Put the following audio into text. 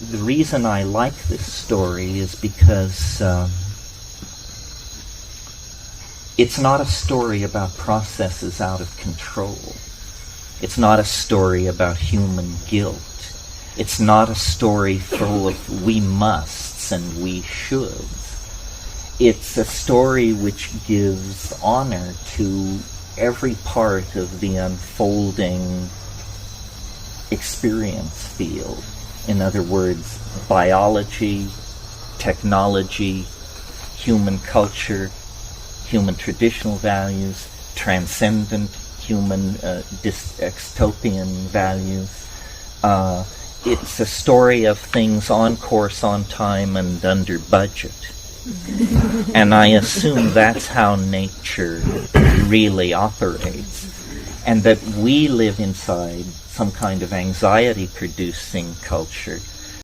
The reason I like this story is because it's not a story about processes out of control. It's not a story about human guilt. It's not a story full of we musts and we shoulds. It's a story which gives honor to every part of the unfolding experience field. In other words, biology, technology, human culture, human traditional values, transcendent human dystopian values. It's a story of things on course, on time, and under budget. And I assume that's how nature really operates, and that we live inside some kind of anxiety-producing culture